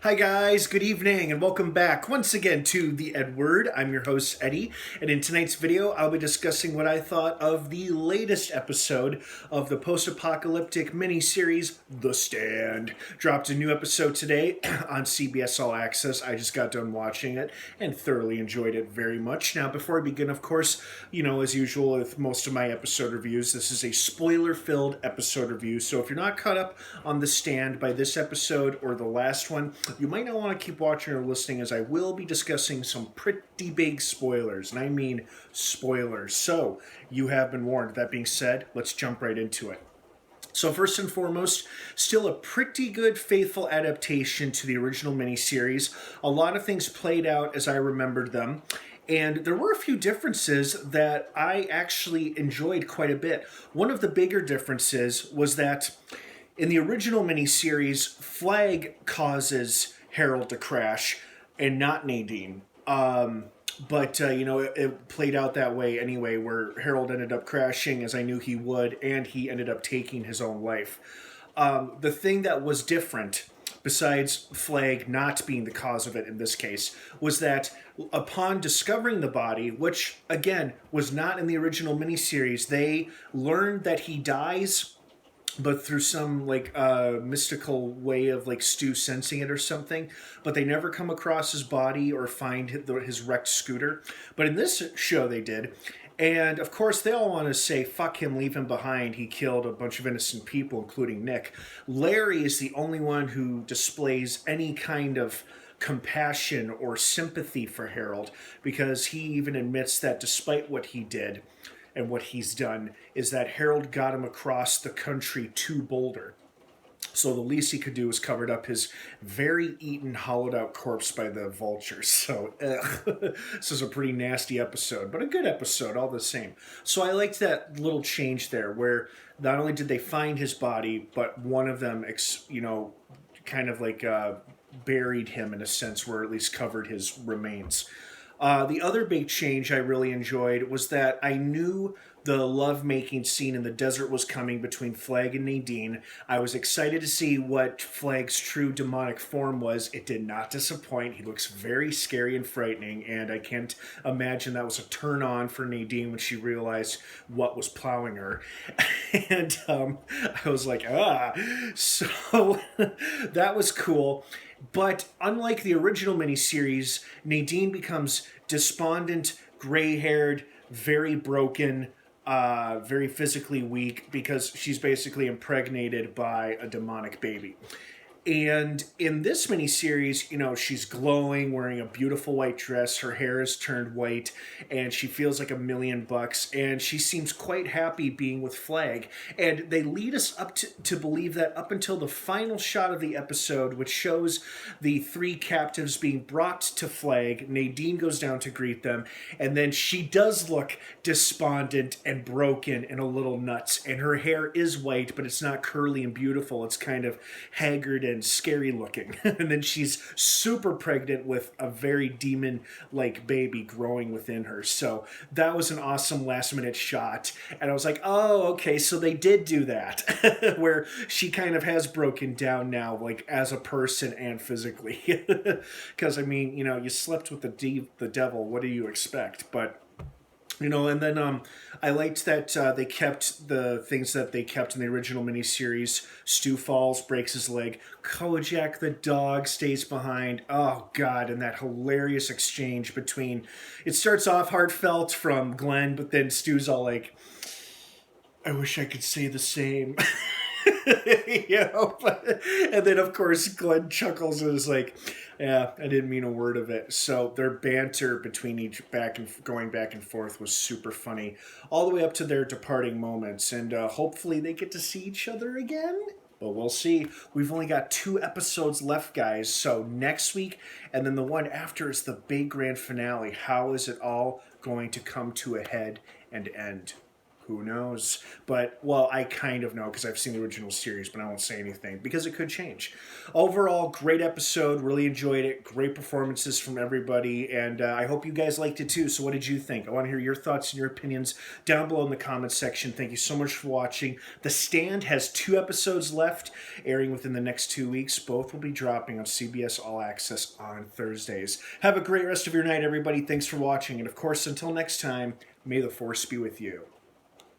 Hi guys, good evening and welcome back once again to the EdWord. I'm your host Eddie, and in tonight's video I'll be discussing what I thought of the latest episode of the post-apocalyptic miniseries The Stand. Dropped a new episode today on CBS All Access. I just got done watching it and thoroughly enjoyed it very much. Now before I begin, of course, as usual with most of my episode reviews, this is a spoiler-filled episode review, so if you're not caught up on The Stand by this episode or the last one, you might not want to keep watching or listening, as I will be discussing some pretty big spoilers, and I mean spoilers. So, you have been warned. That being said, let's jump right into it. So first and foremost, still a pretty good faithful adaptation to the original miniseries. A lot of things played out as I remembered them. And there were a few differences that I actually enjoyed quite a bit. One of the bigger differences was that in the original miniseries, Flag causes Harold to crash and not Nadine. It played out that way anyway, where Harold ended up crashing, as I knew he would, and he ended up taking his own life. The thing that was different, besides Flag not being the cause of it in this case, was that upon discovering the body, which, again, was not in the original miniseries, they learned that he dies, but through some mystical way of Stu sensing it or something, but they never come across his body or find his wrecked scooter. But in this show they did, and of course they all want to say fuck him, leave him behind, he killed a bunch of innocent people including Nick. Larry is the only one who displays any kind of compassion or sympathy for Harold, because he even admits that despite what he did and what he's done, is that Harold got him across the country to Boulder. So the least he could do was covered up his very eaten, hollowed out corpse by the vultures. So, this is a pretty nasty episode, but a good episode all the same. So I liked that little change there, where not only did they find his body, but one of them, buried him in a sense, where at least covered his remains. The other big change I really enjoyed was that I knew the lovemaking scene in the desert was coming between Flag and Nadine. I was excited to see what Flag's true demonic form was. It did not disappoint. He looks very scary and frightening, and I can't imagine that was a turn on for Nadine when she realized what was plowing her. And I was like, So that was cool. But unlike the original miniseries, Nadine becomes despondent, gray-haired, very broken, very physically weak, because she's basically impregnated by a demonic baby. And in this miniseries, she's glowing, wearing a beautiful white dress, her hair is turned white, and she feels like $1,000,000, and she seems quite happy being with Flag. And they lead us up to believe that up until the final shot of the episode, which shows the three captives being brought to Flag, Nadine goes down to greet them, and then she does look despondent and broken and a little nuts, and her hair is white, but it's not curly and beautiful, it's kind of haggard and scary looking. And then she's super pregnant with a very demon-like baby growing within her. So that was an awesome last-minute shot. And I was like, oh, okay, so they did do that. Where she kind of has broken down now, as a person and physically. Because, you slept with the devil. What do you expect? But and then I liked that they kept the things that they kept in the original miniseries. Stu falls, breaks his leg. Kojak the dog stays behind. Oh, God, and that hilarious exchange between... It starts off heartfelt from Glenn, but then Stu's all like, I wish I could say the same. And then, of course, Glenn chuckles and is like, yeah, I didn't mean a word of it. So their banter between going back and forth was super funny, all the way up to their departing moments. And hopefully they get to see each other again. But we'll see. We've only got 2 episodes left, guys. So next week, and then the one after, is the big grand finale. How is it all going to come to a head and end? Who knows? But, well, I kind of know because I've seen the original series, but I won't say anything because it could change. Overall, great episode. Really enjoyed it. Great performances from everybody. And I hope you guys liked it too. So what did you think? I want to hear your thoughts and your opinions down below in the comments section. Thank you so much for watching. The Stand has 2 episodes left, airing within the next 2 weeks. Both will be dropping on CBS All Access on Thursdays. Have a great rest of your night, everybody. Thanks for watching. And of course, until next time, may the Force be with you.